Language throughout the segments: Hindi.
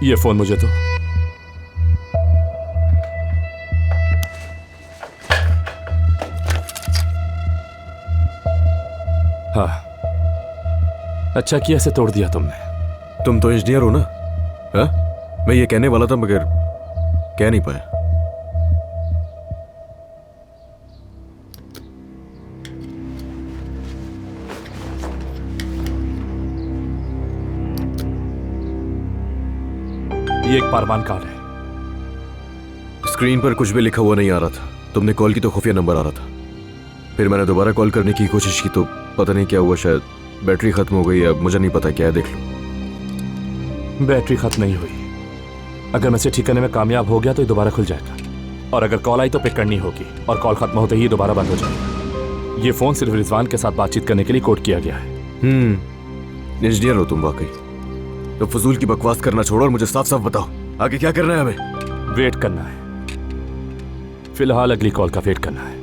ये फोन मुझे तो। हाँ, अच्छा किया इसे तोड़ दिया तुमने। तुम तो इंजीनियर हो ना? हाँ, मैं ये कहने वाला था मगर कह नहीं पाया। ये एक परवान कार्ड है। स्क्रीन पर कुछ भी लिखा हुआ नहीं आ रहा था। तुमने कॉल की तो खुफिया नंबर आ रहा था। फिर मैंने दोबारा कॉल करने की कोशिश की तो पता नहीं क्या हुआ, शायद बैटरी खत्म हो गई या मुझे नहीं पता क्या है, देख लो। बैटरी खत्म नहीं हुई। अगर मैं इसे ठीक करने में कामयाब हो गया तो ये दोबारा खुल जाएगा, और अगर कॉल आई तो पिक करनी होगी, और कॉल खत्म होते ही दोबारा बंद हो जाएगा। ये फोन सिर्फ रिजवान के साथ बातचीत करने के लिए कोड किया गया है। इंजीनियर हो तुम वाकई। तो फजूल की बकवास करना छोड़ो और मुझे साफ साफ बताओ आगे क्या करना है हमें। वेट करना है, फिलहाल अगली कॉल का वेट करना है।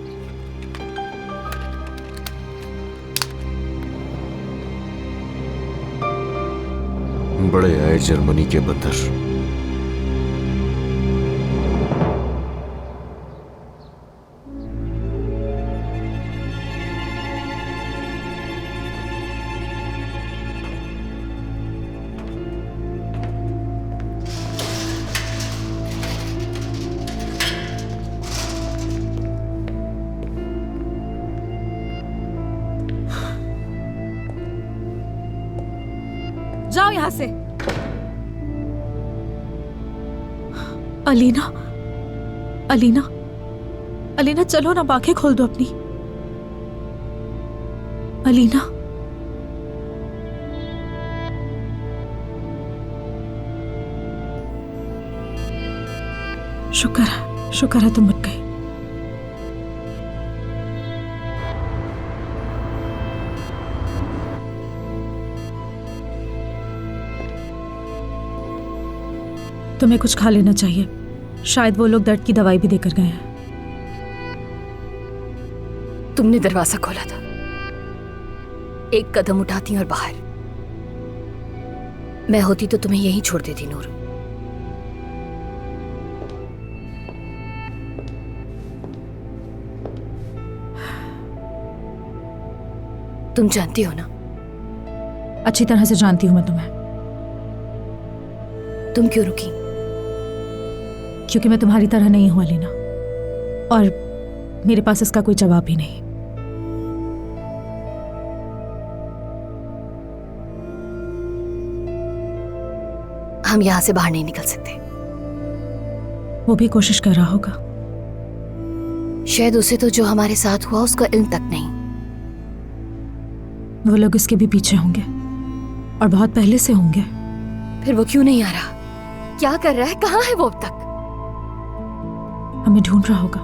बड़े आए जर्मनी के बंदर। जाओ यहां से। अलीना, अलीना, अलीना चलो ना, आंखें खोल दो अपनी। अलीना, शुक्र है तुम उठ गई। तुम्हें कुछ खा लेना चाहिए, शायद वो लोग दर्द की दवाई भी देकर गए हैं। तुमने दरवाजा खोला था, एक कदम उठाती और बाहर। मैं होती तो तुम्हें यहीं छोड़ देती नूर। तुम जानती हो ना? अच्छी तरह से जानती हूं मैं तुम्हें। तुम क्यों रुकी? क्योंकि मैं तुम्हारी तरह नहीं हूं अलीना, और मेरे पास इसका कोई जवाब भी नहीं। हम यहां से बाहर नहीं निकल सकते। वो भी कोशिश कर रहा होगा। शायद उसे तो जो हमारे साथ हुआ उसका इल्म तक नहीं। वो लोग इसके भी पीछे होंगे, और बहुत पहले से होंगे। फिर वो क्यों नहीं आ रहा? क्या कर रहा है? कहाँ है वो अब तक? हमें ढूंढ रहा होगा।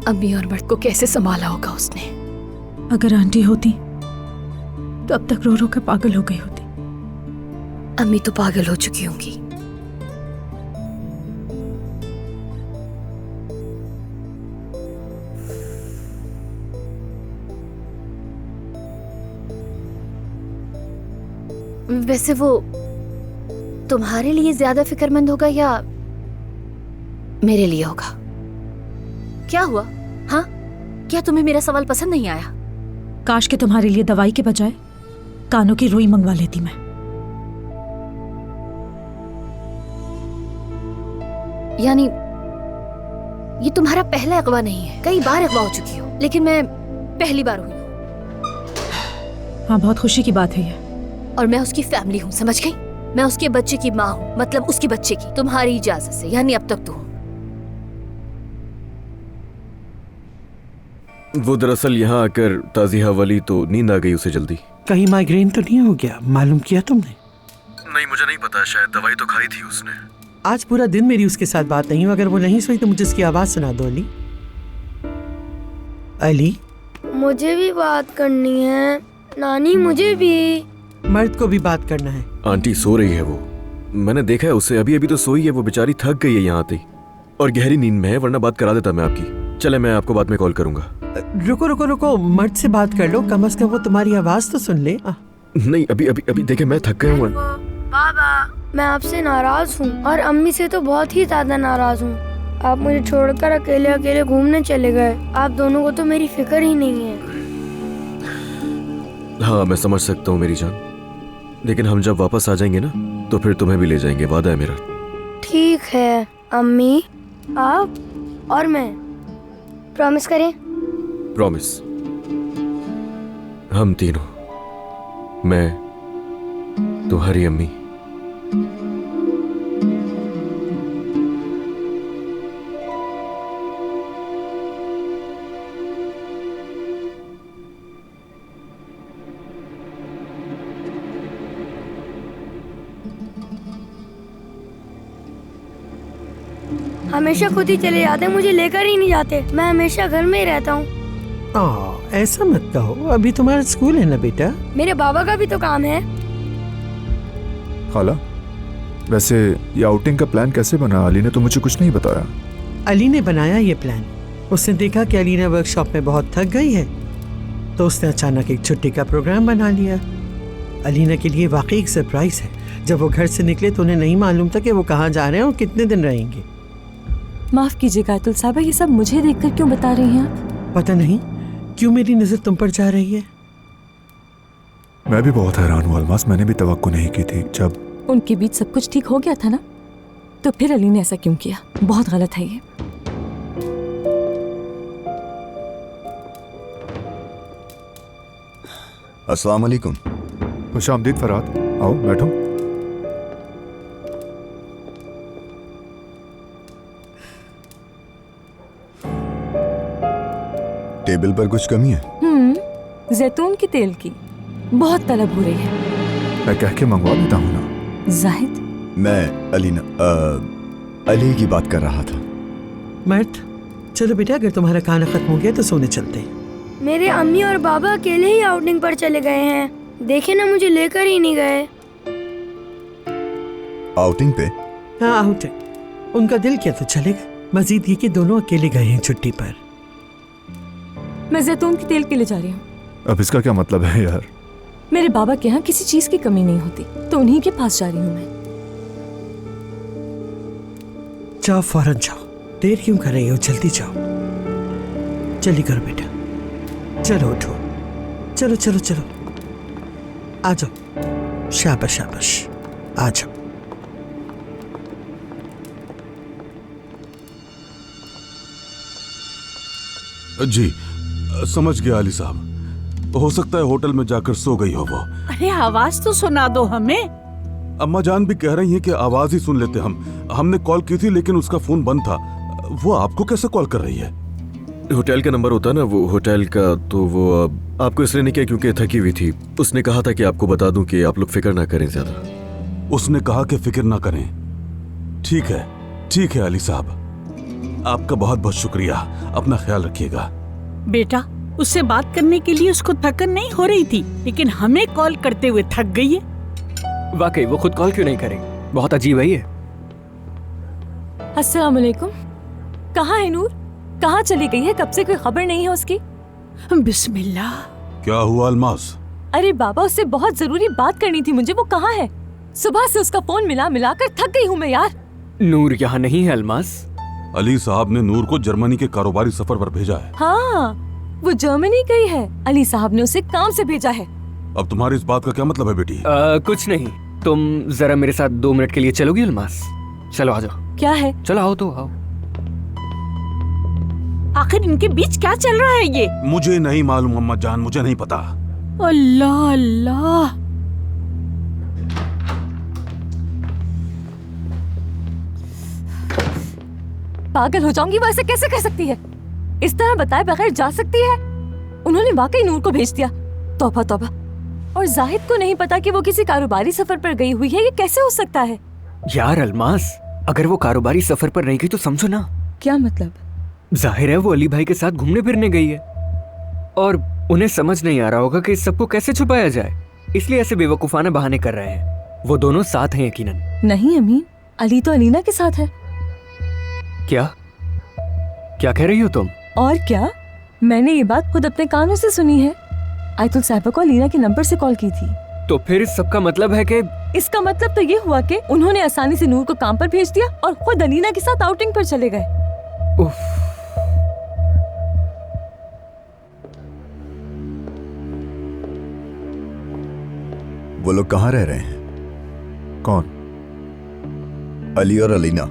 अम्मी और मर्द को कैसे संभाला होगा उसने? अगर आंटी होती तो अब तक रो रो कर पागल हो गई होती। अम्मी तो पागल हो चुकी होंगी। वैसे वो तुम्हारे लिए ज्यादा फिक्रमंद होगा या मेरे लिए होगा? क्या हुआ? हाँ, क्या तुम्हें मेरा सवाल पसंद नहीं आया? काश के तुम्हारे लिए दवाई के बजाय कानों की रुई मंगवा लेती मैं। यानी ये तुम्हारा पहला अगवा नहीं है। कई बार अगवा हो चुकी हो, लेकिन मैं पहली बार हुई हूँ। हाँ, बहुत खुशी की बात है ये। और मैं उसकी फैमिली हूँ, समझ गई? मैं उसके बच्चे की माँ हूँ, मतलब उसके बच्चे की, तुम्हारी इजाजत से। यानी अब तक तो हूँ। वो दरअसल यहाँ आकर ताज़ी हवा ली तो नींद आ गई उसे जल्दी। कहीं माइग्रेन तो नहीं हो गया? मालूम किया तुमने? नहीं, मुझे नहीं पता, शायद दवाई तो खाई थी उसने। आज पूरा दिन मेरी उसके साथ बात नहीं हुई। अगर वो नहीं सोई तो मुझे उसकी आवाज सुना दो। अली, अली, मुझे भी बात करनी है नानी, मुझे भी। मर्द को भी बात करना है। आंटी सो रही है वो, मैंने देखा है उसे, अभी अभी तो सोई है। वो बेचारी थक गई है यहाँ आते ही, और गहरी नींद में है, वरना बात करा देता मैं आपकी। चले, मैं आपको बाद में कॉल करूंगा। रुको रुको रुको, मर्द से बात कर लो, कम से कम वो तुम्हारी आवाज तो सुन ले। नहीं, अभी अभी अभी देखे, मैं थक गया हूँ। बाबा, मैं आपसे नाराज हूँ और अम्मी से तो बहुत ही ज्यादा नाराज हूँ। आप मुझे छोड़कर अकेले अकेले घूमने चले गए। आप दोनों को तो मेरी फिक्र ही नहीं है। हाँ, मैं समझ सकता हूँ मेरी जान, लेकिन हम जब वापस आ जाएंगे ना तो फिर तुम्हें भी ले जाएंगे, वादा है मेरा। ठीक है अम्मी, आप और मैं प्रॉमिस करें। प्रॉमिस। हम तीनों, मैं, तुम्हारी अम्मी। हमेशा खुद ही चले जाते, मुझे लेकर ही नहीं जाते। मैं हमेशा घर में ही रहता हूँ। ऐसा मत कहो, अभी तुम्हारा स्कूल है ना बेटा। मेरे बाबा का भी तो काम है। खाला, वैसे ये आउटिंग का प्लान कैसे बना? अली ने तो मुझे कुछ नहीं बताया। अली ने बनाया ये प्लान। उसने देखा कि अलीना वर्कशॉप में बहुत थक गई है, तो उसने अचानक एक छुट्टी का प्रोग्राम बना लिया। अलीना के लिए वाकई एक सरप्राइज है। जब वो घर से निकले तो उन्हें नहीं मालूम था कि वो कहाँ जा रहे हैं और कितने दिन रहेंगे। माफ कीजिएगा आयतुल साहबा, ये सब मुझे देखकर क्यों बता रही हैं आप? पता नहीं क्यों मेरी नजर तुम पर जा रही है। मैं भी बहुत हैरान हूँ अलमास, मैंने भी तवक्को नहीं की थी। जब उनके बीच सब कुछ ठीक हो गया था ना, तो फिर अली ने ऐसा क्यों किया? बहुत गलत है ये। अस्सलाम वालेकुम। खुशामदीद फरहाद, आओ बैठो। टेबल पर कुछ कमी है? जैतून के तेल की बहुत तलब हो रही है। मैं कह के मंगवा लेता हूँ ना। जाहिद, मैं अली की बात कर रहा था। मर्द, चलो बेटा, अगर तुम्हारा खाना खत्म हो गया तो सोने चलते हैं। मेरे अम्मी और बाबा अकेले ही आउटिंग पर चले गए हैं। देखे ना, मुझे लेकर ही नहीं गए। आउटिंग पे? हाँ, आउटिंग। उनका दिल किया तो चलेगा। मजीद ये कि दोनों अकेले गए हैं छुट्टी पर। मैं जैतून के तेल के लिए जा रही हूँ। अब इसका क्या मतलब है यार? मेरे बाबा के यहाँ किसी चीज की कमी नहीं होती, तो उन्हीं के पास जा रही हूँ मैं। जाओ, फौरन जाओ। देर क्यों कर रही हो? जल्दी जाओ। जल्दी करो बेटा। चलो उठो, चलो चलो चलो, आ जाओ। शाबाश शाबाश, आ जाओ। जी समझ गया अली साहब, हो सकता है होटल में जाकर सो गई हो वो। अरे आवाज तो सुना दो हमें। अम्मा जान भी कह रही हैं कि आवाज ही सुन लेते हमने कॉल की थी लेकिन उसका फोन बंद था। वो आपको कैसे कॉल कर रही है? होटल का नंबर होता ना वो होटल का, तो वो आपको इसलिए नहीं किया क्योंकि थकी हुई थी। उसने कहा था कि आपको बता दूं कि आप लोग फिक्र ना करें ज्यादा। उसने कहा कि फिक्र ना करें। ठीक है अली साहब, आपका बहुत बहुत शुक्रिया। अपना ख्याल रखिएगा। बेटा, उससे बात करने के लिए उसको थकन नहीं हो रही थी, लेकिन हमें कॉल करते हुए थक गई है। वाकई वो खुद कॉल क्यों नहीं करेगी? बहुत अजीब है ये। अस्सलाम वालेकुम। कहाँ है नूर? कहाँ चली गई है? कब से कोई खबर नहीं है उसकी। बिस्मिल्लाह। क्या हुआ अलमास? अरे बाबा, उससे बहुत जरूरी बात करनी थी मुझे। वो कहाँ है? सुबह से उसका फोन मिला कर थक गई हूँ मैं यार। नूर यहाँ नहीं है अलमास। अली साहब ने नूर को जर्मनी के कारोबारी सफर पर भेजा है। हाँ, वो जर्मनी गई है। अली साहब ने उसे काम से भेजा है। अब तुम्हारी इस बात का क्या मतलब है बेटी? कुछ नहीं, तुम जरा मेरे साथ 2 मिनट के लिए चलोगी अलमास? चलो आ जाओ। क्या है? चलो आओ तो आओ। आखिर इनके बीच क्या चल रहा है ये? मुझे नहीं मालूम अम्मा जान, मुझे नहीं पता। अल्लाह अल्लाह। पागल हो जाऊंगी, वो ऐसे कैसे कर सकती है? इस तरह बताए बगैर जा सकती है? उन्होंने वाकई नूर को भेज दिया। तौबा तौबा। और जाहिद को नहीं पता कि वो किसी कारोबारी सफर पर गई हुई है। ये कैसे हो सकता है? यार अलमास, अगर वो कारोबारी सफर पर नहीं गई तो समझो ना। क्या मतलब? जाहिर है वो अली भाई के साथ घूमने फिरने गई है और उन्हें समझ नहीं आ रहा होगा कि इस सबको कैसे छुपाया जाए, इसलिए ऐसे बेवकूफाना बहाने कर रहे हैं। वो दोनों साथ हैं यकीनन। नहीं अमीन, अली तो अलीना के साथ है। क्या क्या कह रही हो तुम? और क्या, मैंने ये बात खुद अपने कानों से सुनी है। आयतुल साहिबा को अलीना के नंबर से कॉल की थी। तो फिर इस सबका मतलब है कि इसका मतलब तो ये हुआ कि उन्होंने आसानी से नूर को काम पर भेज दिया और खुद अलीना के साथ आउटिंग पर चले गए। उफ, वो लोग कहाँ रह रहे हैं? कौन? अली और अलीना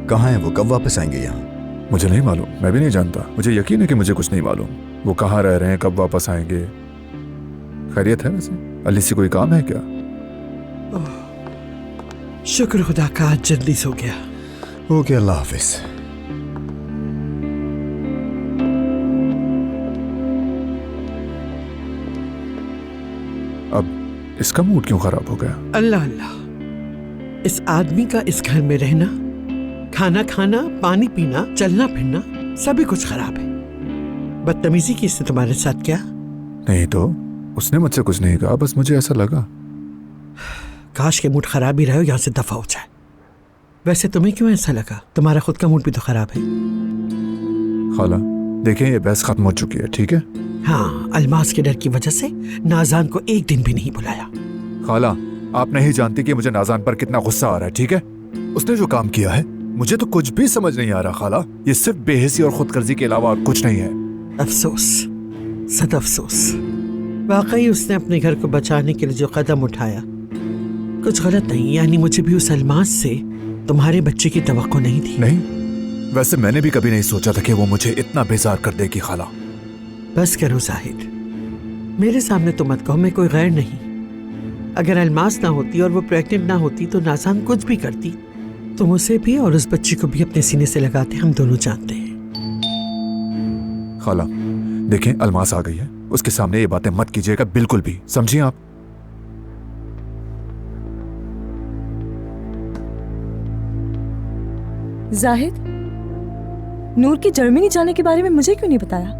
कहाँ हैं? वो कब वापस आएंगे यहाँ? मुझे नहीं मालूम, मैं भी नहीं जानता। मुझे यकीन है कि मुझे कुछ नहीं मालूम वो कहाँ रह रहे हैं, कब वापस आएंगे। खैरियत है वैसे? अली से कोई काम है क्या? शुक्र खुदा का आज जल्दी सो गया। ओके, अल्लाह हाफिज। अब इसका मूड क्यों खराब हो गया? अल्लाह अल्लाह, इस आदमी का इस घर में रहना, खाना खाना, पानी पीना, चलना फिरना सभी कुछ खराब है। बदतमीजी की इसने तुम्हारे साथ क्या? नहीं तो उसने मुझसे कुछ नहीं कहा, बस मुझे ऐसा लगा। काश के मूड खराब ही रहे, यहाँ से दफा हो जाए। वैसे तुम्हें क्यों ऐसा लगा? तुम्हारा खुद का मूड भी तो खराब है। खाला देखें, ये बहस खत्म हो चुकी है, ठीक है? हाँ, अलमास के डर की वजह से नाजान को एक दिन भी नहीं बुलाया। खाला आप नहीं जानती कि मुझे नाजान पर कितना गुस्सा आ रहा है, ठीक है? उसने जो काम किया है मुझे तो कुछ भी समझ नहीं आ रहा खाला। ये सिर्फ बेहिसी और खुदगर्जी के अलावा और कुछ नहीं है। अफसोस, सद अफसोस। वाकई उसने अपने घर को बचाने के लिए जो कदम उठाया कुछ गलत नहीं। यानी मुझे भी उस अलमास से तुम्हारे बच्चे की तवक्को नहीं थी। नहीं, वैसे मैंने भी कभी नहीं सोचा था कि वो मुझे इतना बेजार कर देगी खाला। बस करो जाहिद, मेरे सामने तो मत कहो, मैं कोई गैर नहीं। अगर अलमास ना होती और वो प्रेग्नेंट ना होती तो नाज़ान कुछ भी करती। तुम उसे भी और उस बच्ची को भी अपने सीने से लगाते, हम दोनों जानते हैं। खाला देखें, अलमास आ गई है, उसके सामने ये बातें मत कीजिएगा बिल्कुल भी, समझिए आप? जाहिद, नूर की जर्मनी जाने के बारे में मुझे क्यों नहीं बताया?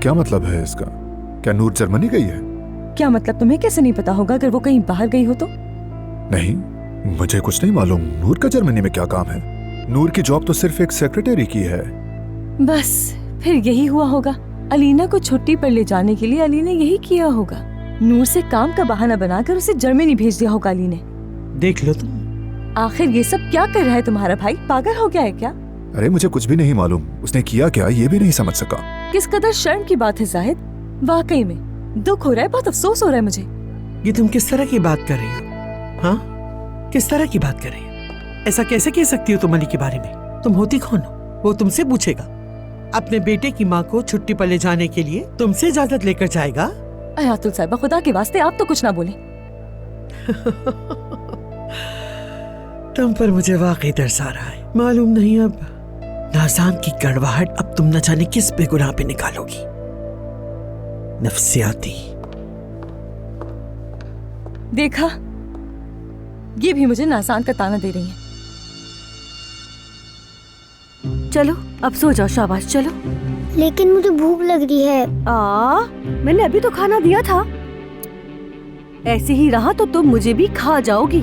क्या मतलब है इसका? क्या नूर जर्मनी गई है? क्या मतलब तुम्हें कैसे नहीं पता होगा अगर वो कहीं बाहर गई हो तो? नहीं, मुझे कुछ नहीं मालूम। नूर का जर्मनी में क्या काम है? नूर की जॉब तो सिर्फ एक सेक्रेटरी की है। बस फिर यही हुआ होगा। अलीना को छुट्टी पर ले जाने के लिए अली ने यही किया होगा। नूर से काम का बहाना बनाकर उसे जर्मनी भेज दिया होगा अली ने। देख लो तुम। आखिर ये सब क्या कर रहा है तुम्हारा भाई? पागल हो गया है क्या? अरे मुझे कुछ भी नहीं मालूम, उसने किया क्या ये भी नहीं समझ सका। किस कदर शर्म की बात है जाहिद, वाकई में दुख हो रहा है, बहुत अफसोस हो रहा है मुझे। ये तुम किस तरह की बात कर रही हो? हाँ, किस तरह की बात कर रही हो? ऐसा कैसे कह सकती हो तुम अली के बारे में? तुम होती कौन हो? वो तुमसे पूछेगा। अपने बेटे की माँ को छुट्टी पर ले जाने के लिए तुमसे इजाजत लेकर जाएगा? अयातुल साहिबा, खुदा के वास्ते आप तो कुछ ना बोले। तुम पर मुझे वाकई तरस आ रहा है। मालूम नहीं अब नाज़ान की कड़वाहट अब तुम न जाने किस बेगुनाह पे निकालोगी। नफसियाती। देखा, ये भी मुझे नाज़ान का ताना दे रही है। चलो अब सो जाओ, शाबाश चलो। लेकिन मुझे भूख लग रही है। मैंने अभी तो खाना दिया था। ऐसे ही रहा तो तुम मुझे भी खा जाओगी।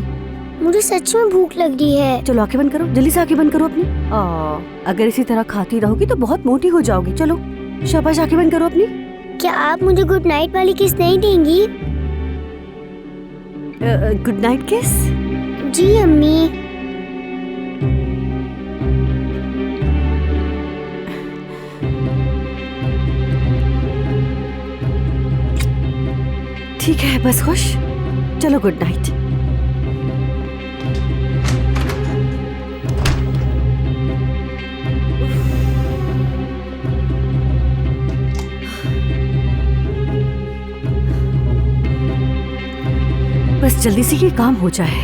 मुझे सच में भूख लग रही है। चलो आंखें बंद करो, जल्दी से आंखें बंद करो अपनी। अगर इसी तरह खाती रहोगी तो बहुत मोटी हो जाओगी। चलो शाबाश, आंखें बंद करो अपनी। क्या आप मुझे गुड नाइट वाली किस नहीं देंगी? गुड नाइट किस? जी अम्मी। ठीक है, बस खुश। चलो गुड नाइट। बस जल्दी से ये काम हो जाए,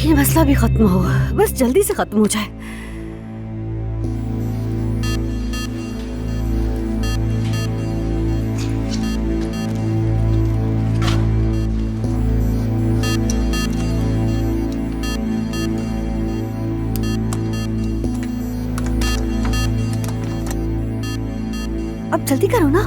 ये मसला भी खत्म हो। बस जल्दी से खत्म हो जाए। अब जल्दी करो ना।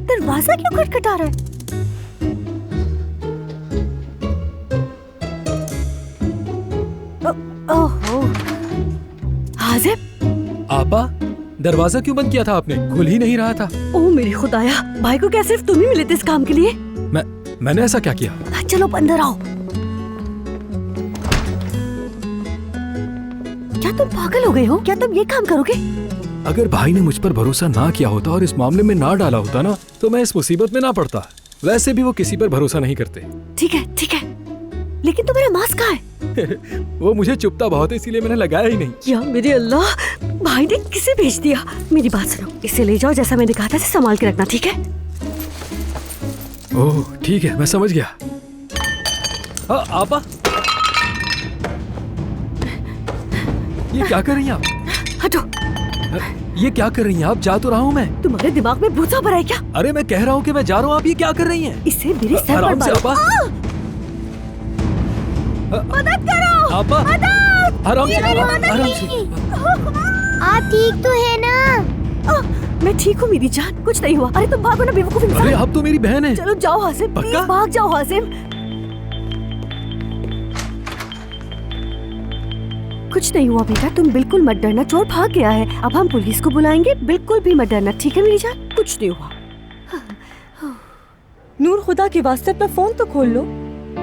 दरवाजा क्यों खटखटा रहा है? ओहो, हाजिब, आपा, दरवाजा क्यों बंद किया था आपने? खुल ही नहीं रहा था। ओ मेरे खुदाया, भाई को क्या सिर्फ तुम ही मिले थे इस काम के लिए? मैंने ऐसा क्या किया? चलो अंदर आओ। क्या तुम पागल हो गए हो? क्या तुम ये काम करोगे? अगर भाई ने मुझ पर भरोसा ना किया होता और इस मामले में ना डाला होता ना, तो मैं इस मुसीबत में ना पड़ता। वैसे भी वो किसी पर भरोसा नहीं करते। ठीक है, लेकिन तुम्हारा मास्क कहाँ है? वो मुझे चुपता बहुत है, इसीलिए मैंने लगाया ही नहीं। या मेरे अल्लाह, भाई ने किसे भेज दिया? मेरी बात सुनो, इसे ले जाओ, जैसा मैंने कहा था, इसे संभाल के रखना, ठीक है? ओह ठीक है, मैं समझ गया। आपा, ये क्या कर रही हैं आप? हटो। ये क्या कर रही हैं आप? जा तो रहा हूँ मैं। तुम्हारे दिमाग में भूसा भरा है क्या? अरे मैं कह रहा हूँ कि मैं जा रहा हूँ, आप ये क्या कर रही हैं? इसे मेरे सर पर आराम से मारो। आपा। मदद करो। आपा, आराम से, आराम से। आप ठीक तो है ना? मैं ठीक हूँ मेरी जान, कुछ नहीं हुआ। अरे तुम भागो ना बेवकूफ इंसान। अरे आप तो मेरी बहन है। चलो जाओ हासिम, प्लीज भाग जाओ हासिम। कुछ नहीं हुआ बेटा, तुम बिल्कुल मत डरना, चोर भाग गया है। अब हम पुलिस को बुलाएंगे, बिल्कुल भी मत डरना, ठीक है मेरी जान? कुछ नहीं हुआ। नूर, खुदा के वास्ते अपना फोन तो खोल लो।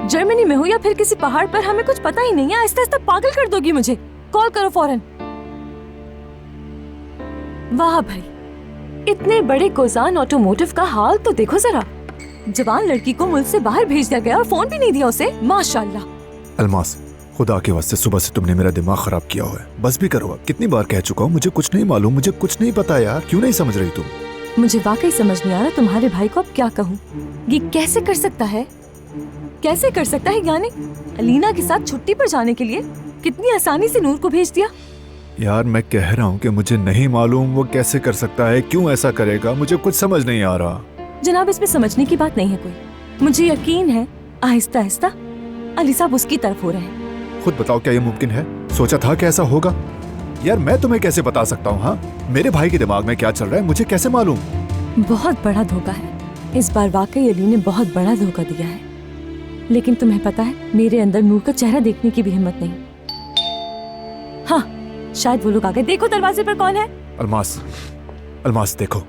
जर्मनी में हो या फिर किसी पहाड़ पर, हमें कुछ पता ही नहीं है। आहिस्ता आहिस्ता पागल कर दोगी मुझे। कॉल करो फौरन। वाह भाई, इतने बड़े गोजान ऑटोमोटिव का हाल तो देखो जरा। जवान लड़की को मुल्क से बाहर भेज दिया गया और फोन भी नहीं दिया उसे। माशाल्लाह। अलमास, खुदा के वास्ते सुबह से तुमने मेरा दिमाग खराब किया हुआ है। बस भी करो, कितनी बार कह चुका हूँ, मुझे कुछ नहीं मालूम, मुझे कुछ नहीं पता यार। क्यों नहीं समझ रही तुम? मुझे वाकई समझ नहीं आ रहा तुम्हारे भाई को अब क्या कहूँ। ये कैसे कर सकता है? कैसे कर सकता है? यानी अलीना के साथ छुट्टी पर जाने के लिए कितनी आसानी से नूर को भेज दिया। यार मैं कह रहा हूँ कि मुझे नहीं मालूम वो कैसे कर सकता है, क्यों ऐसा करेगा, मुझे कुछ समझ नहीं आ रहा। जनाब, इसमें समझने की बात नहीं है कोई। मुझे यकीन है आहिस्ता आहिस्ता अली साहब उसकी तरफ हो रहे हैं। खुद बताओ, क्या ये मुमकिन है? सोचा था कि ऐसा होगा? यार मैं तुम्हें कैसे बता सकता हूँ? हाँ, मेरे भाई के दिमाग में क्या चल रहा है मुझे कैसे मालूम? बहुत बड़ा धोखा है इस बार, वाकई अली ने बहुत बड़ा धोखा दिया है। लेकिन तुम्हें पता है, मेरे अंदर नूर का चेहरा देखने की भी हिम्मत नहीं। हाँ, शायद वो लोग आ गए। देखो दरवाजे पर कौन है। अलमास देखो,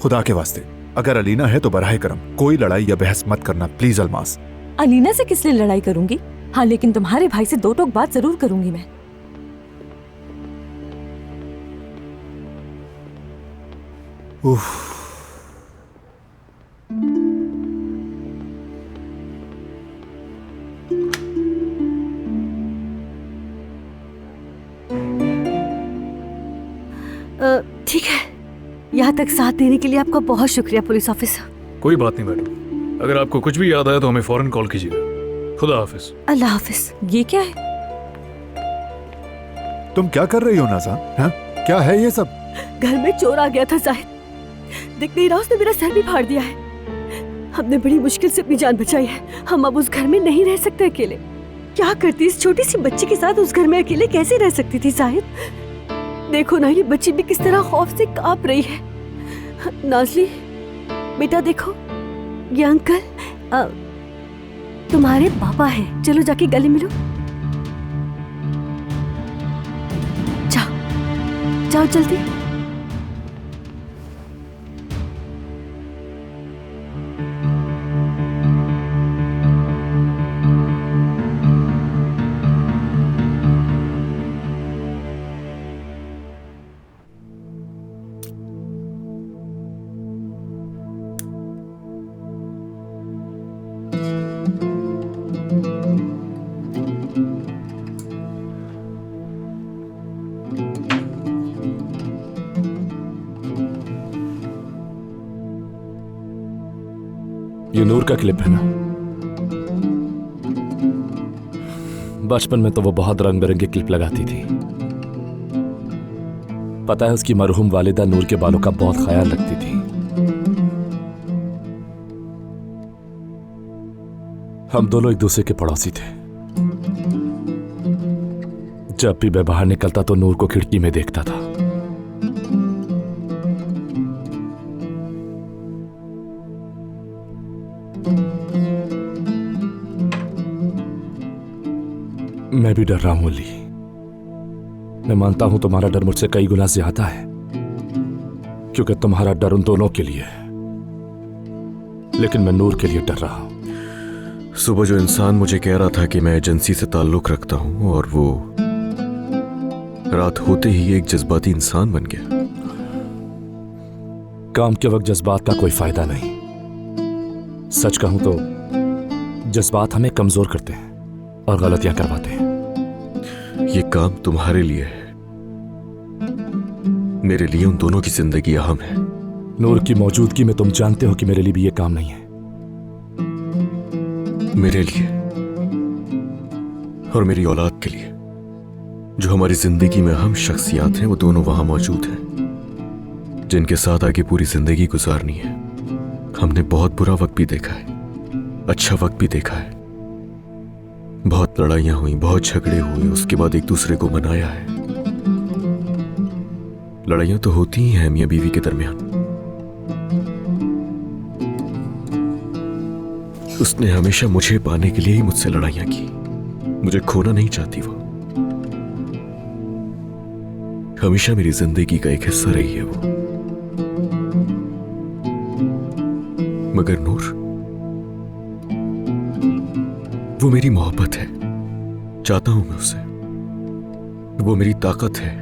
खुदा के वास्ते अगर अलीना है तो बराह करम कोई लड़ाई या बहस मत करना प्लीज। अलमास, अलीना से किस लिए लड़ाई करूंगी? हाँ, लेकिन तुम्हारे भाई से दो टोक बात जरूर करूंगी मैं। उफ। ठीक है, यहाँ तक साथ देने के लिए आपका बहुत शुक्रिया पुलिस ऑफिसर। कोई बात नहीं मैडम, अगर आपको कुछ भी याद आया तो हमें फौरन कॉल कीजिएगा। खुदा हाफिज। अल्लाह हाफिज। ये क्या है? तुम क्या कर रही हो नाज़ान? हाँ? क्या है ये सब? घर में चोर आ गया था जाहिद, दिख नहीं रहा, उसने मेरा सर भी फाड़ दिया है। हमने बड़ी मुश्किल से अपनी जान बचाई है। हम अब उस घर में नहीं रह सकते अकेले। क्या करती इस छोटी सी बच्ची के साथ उस घर में अकेले कैसे रह सकती थी जाहिद? देखो ना, ये बच्ची भी किस तरह खौफ से कांप रही है। नाज़ली बेटा देखो, ये अंकल तुम्हारे पापा हैं। चलो जाके गले मिलो। जाओ जाओ जल्दी। ये नूर का क्लिप है ना? बचपन में तो वो बहुत रंग बिरंगे क्लिप लगाती थी। पता है, उसकी मरहूम वालिदा नूर के बालों का बहुत ख्याल रखती थी। हम दोनों एक दूसरे के पड़ोसी थे। जब भी मैं बाहर निकलता तो नूर को खिड़की में देखता था। मैं भी डर रहा हूं अली। मैं मानता हूं तुम्हारा डर मुझसे कई गुना ज्यादा है, क्योंकि तुम्हारा डर उन दोनों के लिए है, लेकिन मैं नूर के लिए डर रहा हूं। सुबह जो इंसान मुझे कह रहा था कि मैं एजेंसी से ताल्लुक रखता हूं, और वो रात होते ही एक जज्बाती इंसान बन गया। काम के वक्त जज्बात का कोई फायदा नहीं। सच कहूं तो जज्बात हमें कमजोर करते हैं और गलतियां करवाते हैं। ये काम तुम्हारे लिए है, मेरे लिए उन दोनों की जिंदगी अहम है। नूर की मौजूदगी में तुम जानते हो कि मेरे लिए भी ये काम नहीं है। मेरे लिए और मेरी औलाद के लिए, जो हमारी जिंदगी में अहम शख्सियात हैं, वो दोनों वहां मौजूद हैं, जिनके साथ आगे पूरी जिंदगी गुजारनी है। हमने बहुत बुरा वक्त भी देखा है, अच्छा वक्त भी देखा है। बहुत लड़ाइयां हुई, बहुत झगड़े हुए, उसके बाद एक दूसरे को मनाया है। लड़ाइयां तो होती ही हैं मियां बीवी के दरमियान। उसने हमेशा मुझे पाने के लिए ही मुझसे लड़ाइयां की। मुझे खोना नहीं चाहती वो। हमेशा मेरी जिंदगी का एक हिस्सा रही है वो। मगर नूर, वो मेरी मोहब्बत है, चाहता हूं मैं उसे। वो मेरी ताकत है,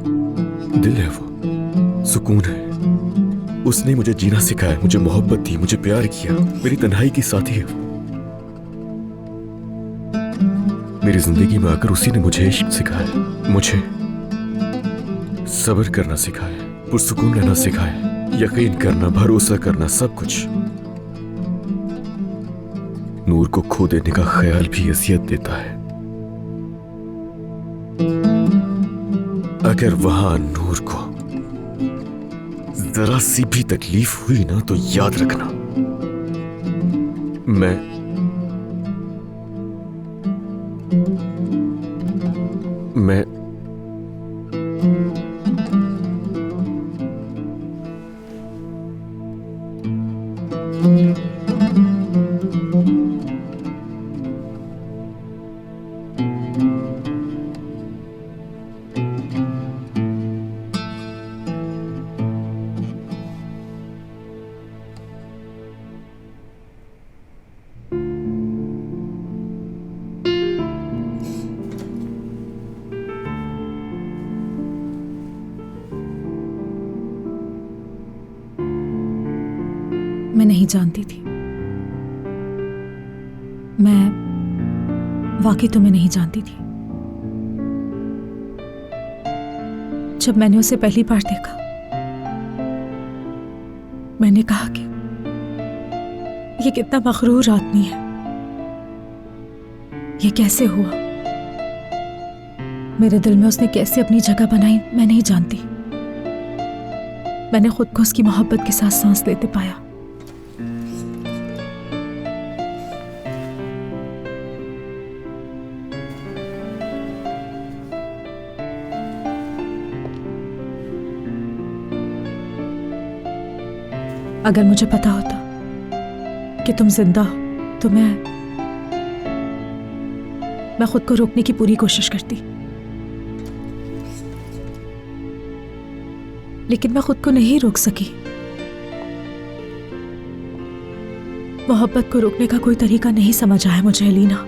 दिल है, वो सुकून है। उसने मुझे जीना सिखाया, मुझे मोहब्बत दी, मुझे प्यार किया। मेरी तन्हाई की साथी है वो। मेरी जिंदगी में आकर उसी ने मुझे इश्क सिखाया, मुझे सब्र करना सिखाया, पुरसुकून रहना सिखाया, यकीन करना, भरोसा करना, सब कुछ। नूर को खो देने का ख्याल भी अजियत देता है। अगर वहां नूर को जरा सी भी तकलीफ हुई ना, तो याद रखना मैं नहीं जानती थी। मैं वाकई तुम्हें नहीं जानती थी। जब मैंने उसे पहली बार देखा, मैंने कहा कि ये कितना मगरूर आदमी है, ये कैसे हुआ। मेरे दिल में उसने कैसे अपनी जगह बनाई, मैं नहीं जानती। मैंने खुद को उसकी मोहब्बत के साथ सांस लेते पाया। अगर मुझे पता होता कि तुम जिंदा हो तो मैं खुद को रोकने की पूरी कोशिश करती, लेकिन मैं खुद को नहीं रोक सकी। मोहब्बत को रोकने का कोई तरीका नहीं समझ आया मुझे अलीना।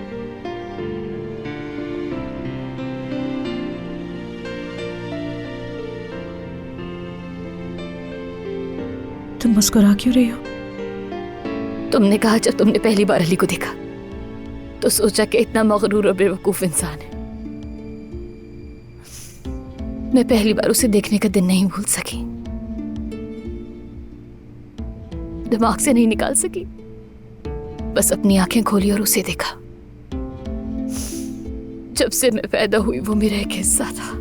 तुम मुस्कुरा क्यों रही हो? तुमने कहा जब तुमने पहली बार अली को देखा तो सोचा कि इतना मगरूर और बेवकूफ इंसान है। मैं पहली बार उसे देखने का दिन नहीं भूल सकी, दिमाग से नहीं निकाल सकी। बस अपनी आंखें खोली और उसे देखा। जब से मैं पैदा हुई वो मेरा एक हिस्सा था।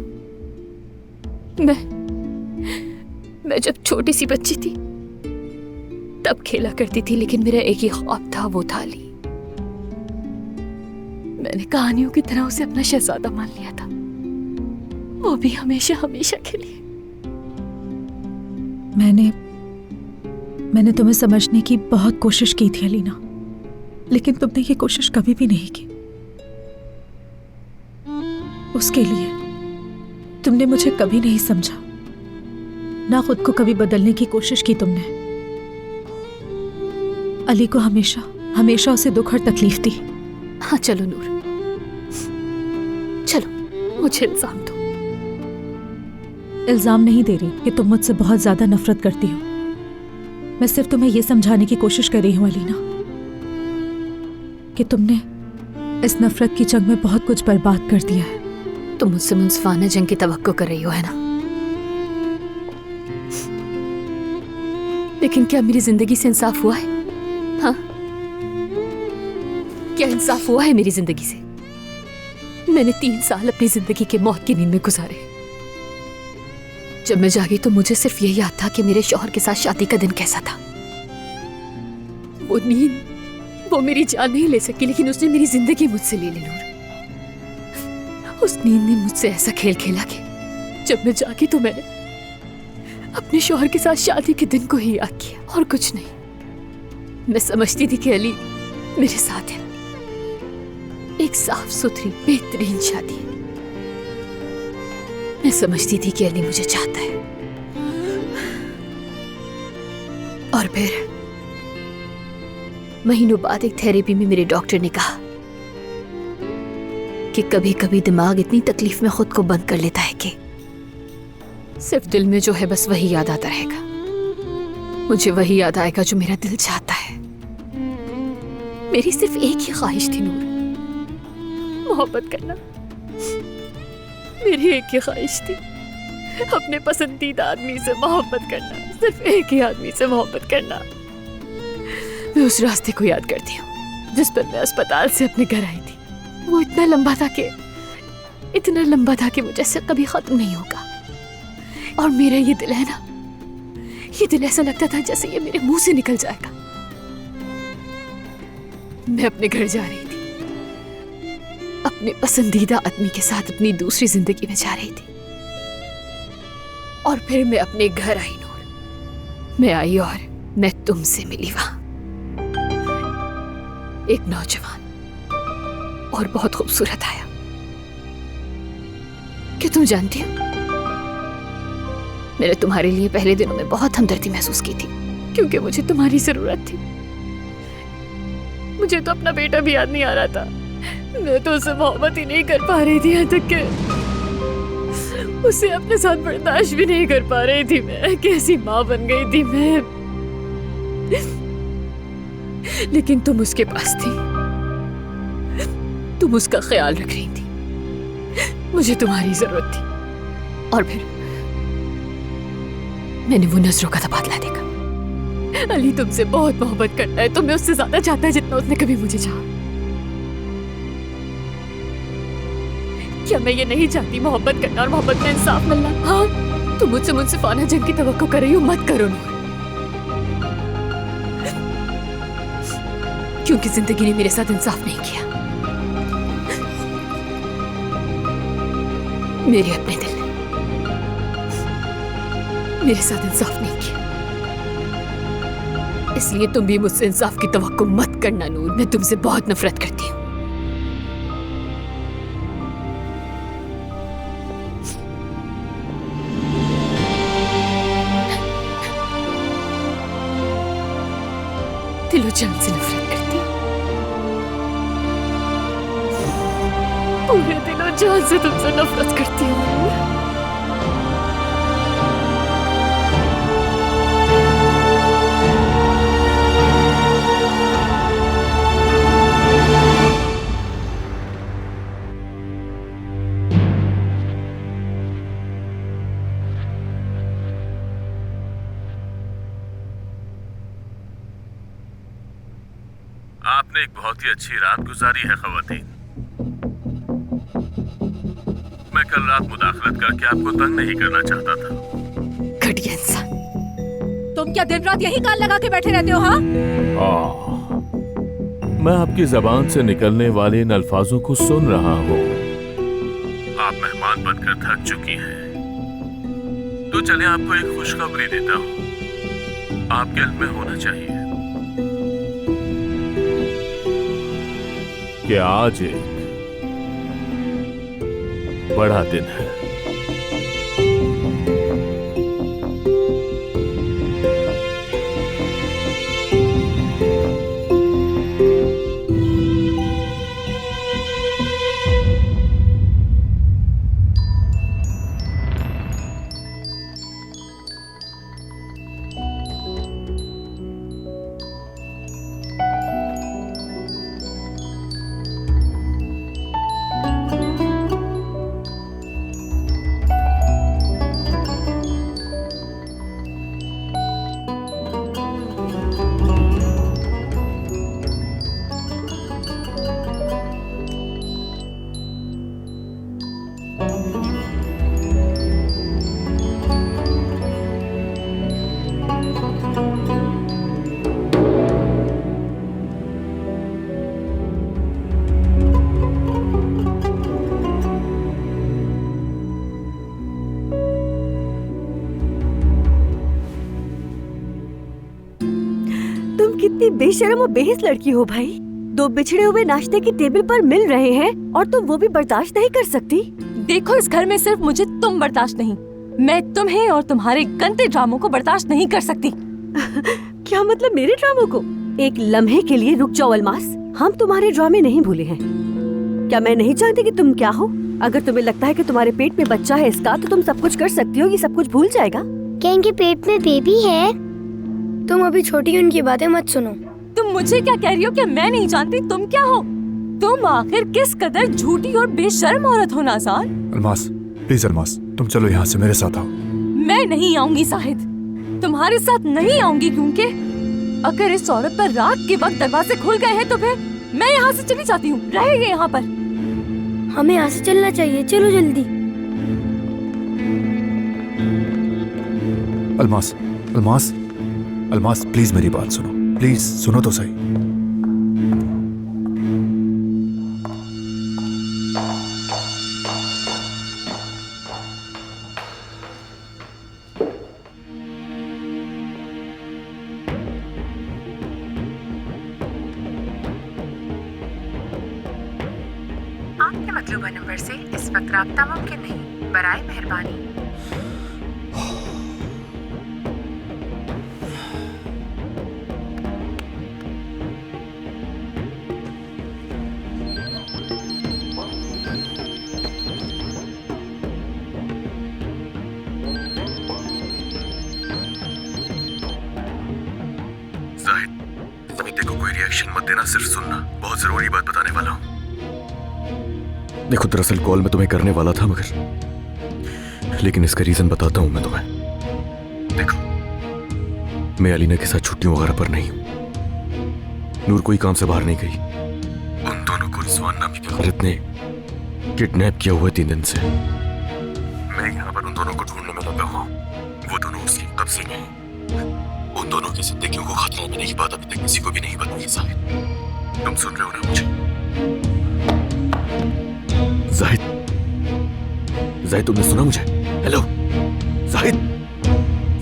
मैं जब छोटी सी बच्ची थी तब खेला करती थी, लेकिन मेरा एक ही ख्वाब था, वो था अली। मैंने कहानियों की तरह उसे अपना शहजादा मान लिया था, वो भी हमेशा हमेशा के लिए। मैंने तुम्हें समझने की बहुत कोशिश की थी अलीना, लेकिन तुमने ये कोशिश कभी भी नहीं की। उसके लिए तुमने मुझे कभी नहीं समझा, ना खुद को कभी बदलने की कोशिश की तुमने। अली को हमेशा हमेशा उसे दुख और तकलीफ दी। हाँ चलो नूर, चलो मुझे इल्जाम दो। इल्जाम नहीं दे रही कि तुम मुझसे बहुत ज्यादा नफरत करती हो। मैं सिर्फ तुम्हें यह समझाने की कोशिश कर रही हूं अलीना कि तुमने इस नफरत की जंग में बहुत कुछ बर्बाद कर दिया है। तुम मुझसे मुंसफाना जंग की तवक्को कर रही हो, है ना? लेकिन क्या मेरी जिंदगी से इंसाफ हुआ है? हाँ, क्या इंसाफ हुआ है मेरी जिंदगी से? मैंने 3 साल अपनी जिंदगी के मौत की नींद में गुजारे। जब मैं जागी तो मुझे सिर्फ यही याद था कि मेरे शौहर के साथ शादी का दिन कैसा था। वो नींद, वो मेरी जान नहीं ले सकी, लेकिन उसने मेरी जिंदगी मुझसे ले ली नूर। उस नींद ने मुझसे ऐसा खेल खेला कि जब मैं जागी तो मैंने अपने शौहर के साथ शादी के दिन को ही याद किया और कुछ नहीं। मैं समझती थी कि अली मेरे साथ है, एक साफ सुथरी बेहतरीन शादी। मैं समझती थी कि अली मुझे चाहता है। और फिर महीनों बाद एक थेरेपी में मेरे डॉक्टर ने कहा कि कभी कभी दिमाग इतनी तकलीफ में खुद को बंद कर लेता है कि सिर्फ दिल में जो है बस वही याद आता रहेगा। मुझे वही याद आएगा जो मेरा दिल चाहता है। मेरी सिर्फ एक ही ख्वाहिश थी नूर, मोहब्बत करना। मेरी एक ही ख्वाहिश थी, अपने पसंदीदा आदमी से मोहब्बत करना, सिर्फ एक ही आदमी से मोहब्बत करना। मैं उस रास्ते को याद करती हूँ जिस पर मैं अस्पताल से अपने घर आई थी। वो इतना लंबा था कि मुझे कभी खत्म नहीं होगा। और मेरा ये दिल है ना, ये दिल ऐसा लगता था जैसे ये मेरे मुंह से निकल जाएगा। मैं अपने घर जा रही थी, अपने पसंदीदा आदमी के साथ अपनी दूसरी जिंदगी में जा रही थी। और फिर मैं अपने घर आई नूर। मैं आई और मैं तुमसे मिली वहां। एक नौजवान और बहुत खूबसूरत आया। क्या तुम जानती हो, मैंने तुम्हारे लिए पहले दिनों में बहुत हमदर्दी महसूस की थी, क्योंकि मुझे तुम्हारी जरूरत थी। मुझे तो अपना बेटा भी याद नहीं आ रहा था। मैं तो उससे मोहब्बत ही नहीं कर पा रही थी, यहाँ तक कि उसे अपने साथ बर्दाश्त भी नहीं कर पा रही थी। मैं कैसी माँ बन गई थी मैं। लेकिन तुम उसके पास थी, तुम उसका ख्याल रख रही थी। मुझे तुम्हारी जरूरत थी। और फिर मैंने वो नजरों का तबादला देखा। अली तुमसे बहुत मोहब्बत करता है, तुम्हें उससे ज्यादा चाहता है जितना उसने कभी मुझे चाहा। क्या मैं ये नहीं चाहती मोहब्बत करना और मोहब्बत में इंसाफ मिलना? हाँ, तुम मुझसे मुंसिफाना जंग की तवक्को कर रही हो, मत करो नूर। क्योंकि जिंदगी ने मेरे साथ इंसाफ नहीं किया। मेरे अपने दिल ने मेरे साथ इंसाफ नहीं किया। इसलिए तुम भी मुझसे इंसाफ की तवक्को मत करना नूर। मैं तुमसे बहुत नफरत करती हूँ। दिलो जान से नफरत करती हूँ। पूरे दिलो जान से तुमसे नफरत करती हूँ। आपने एक बहुत ही अच्छी रात गुजारी है ख़वातीन। मैं कल रात मुदाखलत करके आपको तंग नहीं करना चाहता था। घटिया इंसान। तुम क्या दिन रात यही कान लगा के बैठे रहते हो? हाँ, मैं आपकी जबान से निकलने वाले इन अल्फाजों को सुन रहा हूँ। आप मेहमान बनकर थक चुकी हैं, तो चले आपको एक खुशखबरी देता हूँ। आपके इल्म में होना चाहिए कि आज एक बड़ा दिन है। कितनी बेशर्म और बेहिस लड़की हो भाई। 2 बिछड़े हुए नाश्ते की टेबल पर मिल रहे हैं और तुम वो भी बर्दाश्त नहीं कर सकती। देखो, इस घर में सिर्फ मुझे तुम बर्दाश्त नहीं, मैं तुम्हें और तुम्हारे गंदे ड्रामों को बर्दाश्त नहीं कर सकती। क्या मतलब मेरे ड्रामों को? एक लम्हे के लिए रुक जाओ अलमास, हम तुम्हारे ड्रामे नहीं भूले हैं। क्या मैं नहीं जानती कि तुम क्या हो? अगर तुम्हें लगता है कि तुम्हारे पेट में बच्चा है इसका, तो तुम सब कुछ कर सकती हो, ये सब कुछ भूल जाएगा। क्या इनके पेट में बेबी है? तुम अभी छोटी, उनकी बातें मत सुनो। तुम मुझे क्या कह रही हो कि मैं नहीं जानती तुम क्या हो? तुम आखिर किस कदर झूठी और बेशर्म औरत हो नाज़ार। अलमास, प्लीज अलमास, तुम चलो यहाँ से, मेरे साथ आओ। मैं नहीं आऊंगी साहिद, तुम्हारे साथ नहीं आऊंगी, क्योंकि अगर इस औरत पर रात के वक्त दरवाजे खुल गए हैं तो फिर मैं यहाँ से चली जाती हूँ। रहेंगे यहाँ पर। हमें यहाँ से चलना चाहिए, चलो जल्दी। अलमास, अलमास, अलमास, प्लीज मेरी बात सुनो, प्लीज सुनो तो सही। आपके मतलूबा नंबर से इस वक्त राब्ता मुमकिन नहीं, बराए मेहरबानी। देखो, कोई रिएक्शन मत देना, सिर्फ सुनना, बहुत जरूरी बात बताने वाला हूँ। देखो, दरअसल कॉल मैं तुम्हें करने वाला था, मगर लेकिन इसका रीजन बताता हूँ मैं तुम्हें। देखो, मैं अलीना के साथ छुट्टियों वगैरह पर नहीं हूँ। नूर कोई काम से बाहर नहीं गई। उन दोनों को रिजवान नामी की औरत ने किडनैप किया हुआ है 3 दिन से। मैं यहाँ पर उन दोनों को ढूंढने में लगा हुआ हूँ। वो दोनों उसके कब्जे में हैं। उन दोनों की जिंदगियों को खतरा में नहीं, बात अभी तक किसी को भी नहीं बताई। जाहिद, तुम सुन रहे हो ना मुझे? जाहिद, जाहिद, तुमने सुना मुझे? हेलो जाहिद,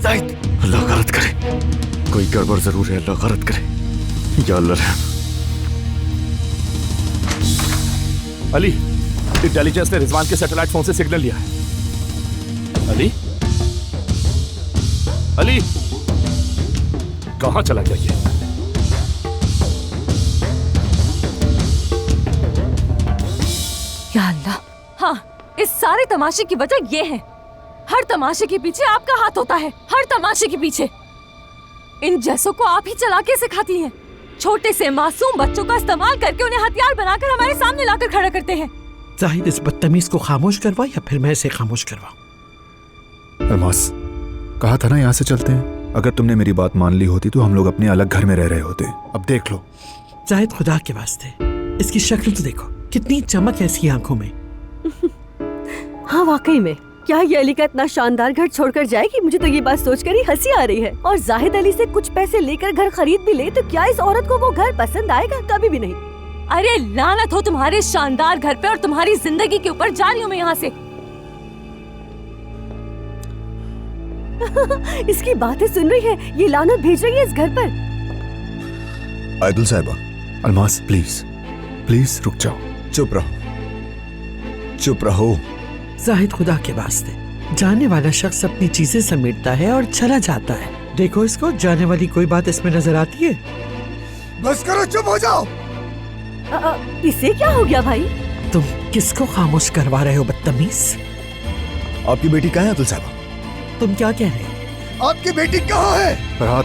जाहिद, अल्लाह गलत करे, कोई गड़बड़ जरूर है, अल्लाह गलत करे, या अल्लाह रहम। अली, इंटेलिजेंस ने रिजवान के सैटेलाइट फोन से सिग्नल लिया है। अली, अली, कहां चला गया ये? या अल्लाह, हाँ, इस सारे तमाशे की वजह ये है। हर तमाशे के पीछे आपका हाथ होता है, हर तमाशे के पीछे। इन जैसों को आप ही चलाके सिखाती हैं। छोटे से मासूम बच्चों का इस्तेमाल करके उन्हें हथियार बनाकर हमारे सामने लाकर खड़ा करते हैं। जाहिद, इस बदतमीज को खामोश करवा या फिर मैं इसे खामोश करवाऊं? अलमास, कहा था ना यहाँ से चलते हैं। अगर तुमने मेरी बात मान ली होती तो हम लोग अपने अलग घर में रह रहे होते। अब देख लो। जाहिद, खुदा के वास्ते इसकी शक्ल तो देखो, कितनी चमक है इसकी आंखों में। हाँ वाकई में, क्या ये अली का इतना शानदार घर छोड़कर जाएगी? मुझे तो ये बात सोचकर ही हंसी आ रही है। और जाहिद अली से कुछ पैसे लेकर घर खरीद भी ले तो क्या इस औरत को वो घर पसंद आएगा? कभी भी नहीं। अरे लानत हो तुम्हारे शानदार घर पे और तुम्हारी जिंदगी के ऊपर। जा रही हूँ मैं यहाँ से। इसकी बातें सुन रही है, ये लानत भेज रही है इस घर पर। आयदुल साहिबा। अलमास, प्लीज प्लीज रुक जाओ। चुप रहो, चुप रहो। जाहिद, खुदा के वास्ते, जाने वाला शख्स अपनी चीजें समेटता है और चला जाता है। देखो इसको, जाने वाली कोई बात इसमें नजर आती है? बस करो, चुप हो जाओ। इसे क्या हो गया भाई? तुम किसको खामोश करवा रहे हो बदतमीज? आपकी बेटी कहाँ है अब्दुल साहब? तुम क्या कह रहे हो? आपकी बेटी कहाँ है? फरहाद,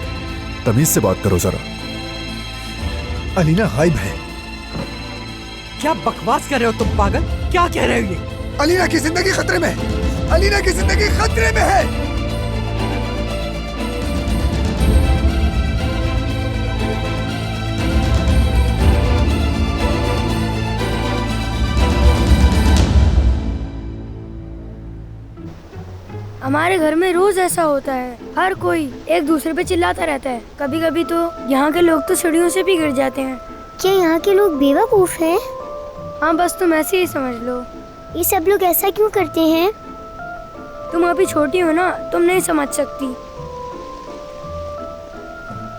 तमीज से बात करो जरा। अलीना गायब है। क्या बकवास कर रहे हो तुम पागल? क्या कह रहे हो ये? अलीना की जिंदगी खतरे में है। अलीना की जिंदगी खतरे में है। हमारे घर में रोज ऐसा होता है, हर कोई एक दूसरे पे चिल्लाता रहता है। कभी कभी तो यहाँ के लोग तो सीढ़ियों से भी गिर जाते हैं। क्या यहाँ के लोग बेवकूफ हैं? हाँ, बस तुम ऐसे ही समझ लो। ये सब लोग ऐसा क्यों करते हैं? तुम अभी छोटी हो ना, तुम नहीं समझ सकती।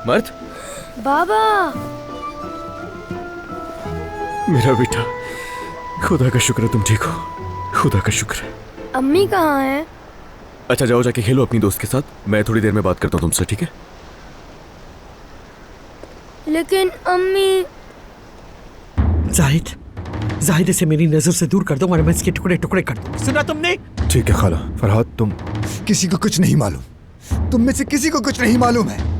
मर्द, बाबा। मेरा बेटा, खुदा का शुक्र है तुम ठीक हो। खुदा का शुक्र है। अम्मी कहाँ है? अच्छा जाओ जाके खेलो अपनी दोस्त के साथ, मैं थोड़ी देर में बात करता हूँ तुमसे, ठीक है? लेकिन अम्मी। जाहिद इसे मेरी नजर से दूर कर दो वरना मैं इसके टुकड़े टुकड़े कर दूं। सुना तुमने? ठीक है खाला। फरहाद तुम किसी को कुछ नहीं मालूम, तुम में से किसी को कुछ नहीं मालूम है।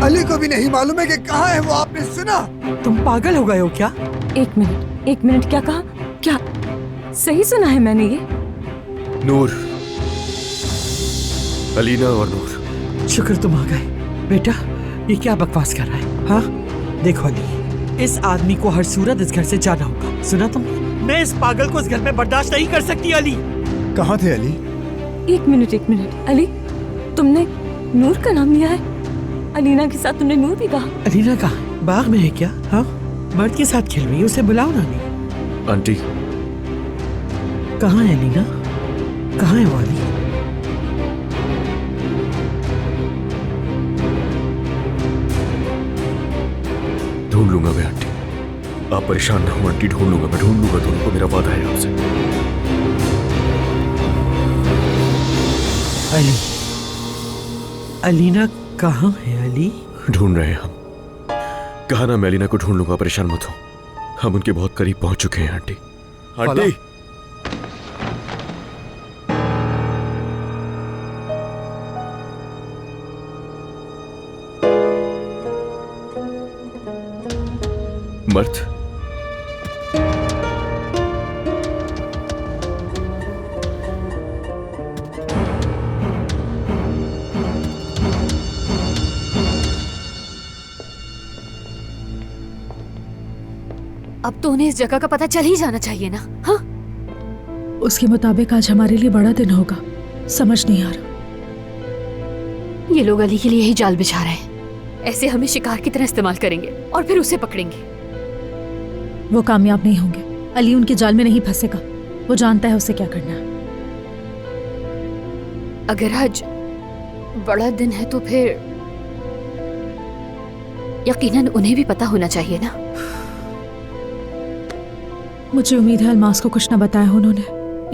अली को भी नहीं मालूम है कि कहाँ है वो, आपने सुना? तुम पागल हो गए हो क्या? एक मिनट, क्या कहा? क्या सही सुना है मैंने ये? नूर, अलीना और नूर। शुक्र तुम आ गए। बेटा ये क्या बकवास कर रहा है? हाँ देखो अली, इस आदमी को हर सूरत इस घर से जाना होगा। सुना तुम? मैं इस पागल को इस घर में बर्दाश्त नहीं कर सकती। अली कहाँ थे अली? एक मिनट अली, तुमने नूर का नाम लिया है? अलीना के साथ तुमने नूर भी कहा? अलीना कहाँ? बाग में है क्या? हाँ मर्द के साथ खेल रही है, उसे बुलाओ ना। नहीं आंटी कहाँ है अलीना? कहाँ है वो अली? ढूंढ लूंगा मैं आंटी, आप परेशान ना हो आंटी, ढूंढ लूंगा मैं, ढूंढ लूंगा दोनों को, मेरा वादा है आपसे। अली, अलीना कहाँ है अली? ढूंढ रहे हैं हम। कहा ना मैं अलीना को ढूंढ लूंगा, परेशान मत हो, हम उनके बहुत करीब पहुंच चुके हैं आंटी। आंटी मर्द, अब तो उन्हें इस जगह का पता चल ही जाना चाहिए ना। हाँ उसके मुताबिक आज हमारे लिए बड़ा दिन होगा। समझ नहीं आ रहा। ये लोग अली के लिए ही जाल बिछा रहे हैं। ऐसे हमें शिकार की तरह इस्तेमाल करेंगे और फिर उसे पकड़ेंगे। वो कामयाब नहीं होंगे। अली उनके जाल में नहीं फंसेगा। वो जानता है उसे क्या करना है। अगर आज बड़ा दिन है तो फिर यकीनन उन्हें भी पता होना चाहिए ना। मुझे उम्मीद है अलमास को कुछ ना बताया उन्होंने,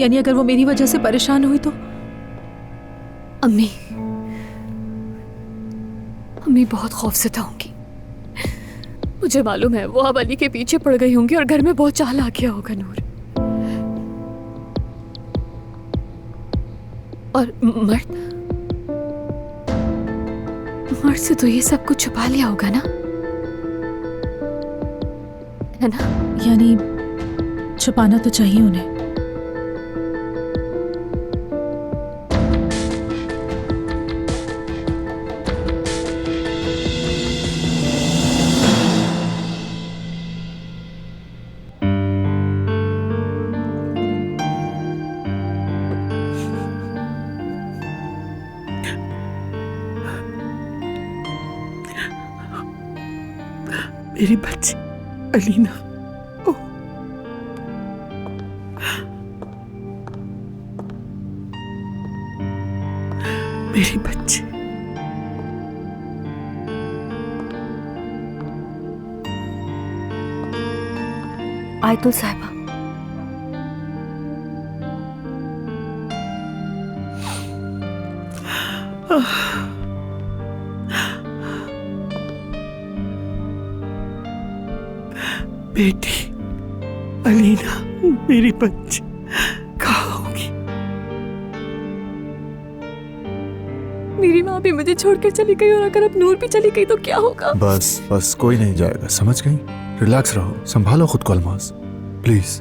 यानी अगर वो मेरी वजह से परेशान हुई तो। अम्मी बहुत खौफज़दा होंगी। मुझे मालूम है वो अब अली के पीछे पड़ गई होंगी और घर में बहुत चाल आ गया होगा नूर। और मर्द से तो ये सब कुछ छुपा लिया होगा ना, है ना? यानी छुपाना तो चाहिए उन्हें। मेरी बच्ची अलीना। मेरी बच्ची। आयतुल साहिबा, बेटी अलीना, मेरी बच्ची कहाँ होगी? मेरी माँ भी मुझे छोड़कर चली गई और अगर अब नूर भी चली गई तो क्या होगा? बस कोई नहीं जाएगा, समझ गई? रिलैक्स रहो, संभालो खुद को अलमास, प्लीज।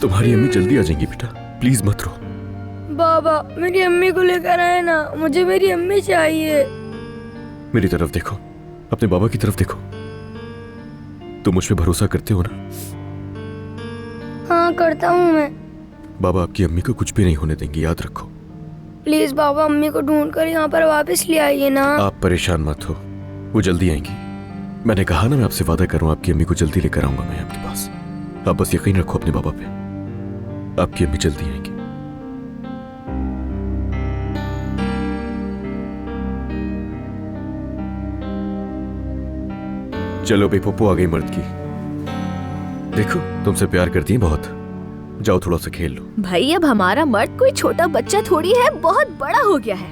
तुम्हारी अम्मी जल्दी आ जाएंगी बेटा, प्लीज मत रो। बाबा मेरी अम्मी को लेकर आए ना, मुझे मेरी अम्मी चाहिए। मेरी तरफ देखो, अपने बाबा की तरफ देखो। तुम मुझ पे भरोसा करते हो ना? हाँ करता हूँ मैं। बाबा आपकी अम्मी को कुछ भी नहीं होने देंगे, याद रखो। प्लीज बाबा अम्मी को ढूंढकर यहाँ पर वापस ले आइए ना। आप परेशान मत हो, वो जल्दी आएंगी। मैंने कहा ना, मैं आपसे वादा कर रहा हूँ, आपकी अम्मी को जल्दी लेकर आऊंगा मैं आपके पास। आप बस यकीन रखो अपने बाबा पे, आपकी अम्मी जल्दी आएंगी। चलो बेपप्पू आ गई मर्द की। देखो तुमसे प्यार करती है बहुत, जाओ थोड़ा सा खेल लो। भाई अब हमारा मर्द कोई छोटा बच्चा थोड़ी है, बहुत बड़ा हो गया है।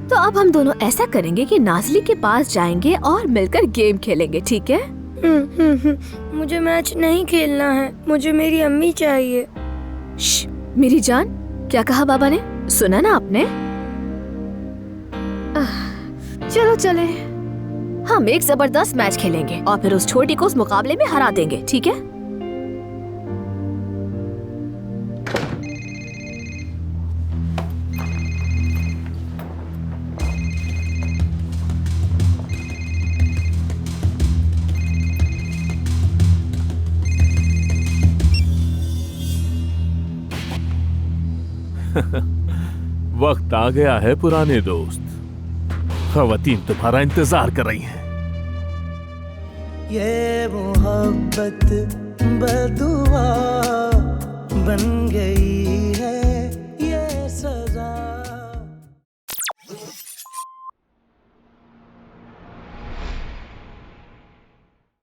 तो अब हम दोनों ऐसा करेंगे कि नाज़ली के पास जाएंगे और मिलकर गेम खेलेंगे, ठीक है? मुझे मैच नहीं खेलना है, मुझे मेरी अम्मी चाहिए। मेरी जान, क्या कहा बाबा ने? सुना ना आपने? चलो चले, हम एक जबरदस्त मैच खेलेंगे और फिर उस छोटी को उस मुकाबले में हरा देंगे, ठीक है? वक्त आ गया है पुराने दोस्त, खवातीन तुम्हारा इंतजार कर रही हैं। ये मोहब्बत बदुआ बन गई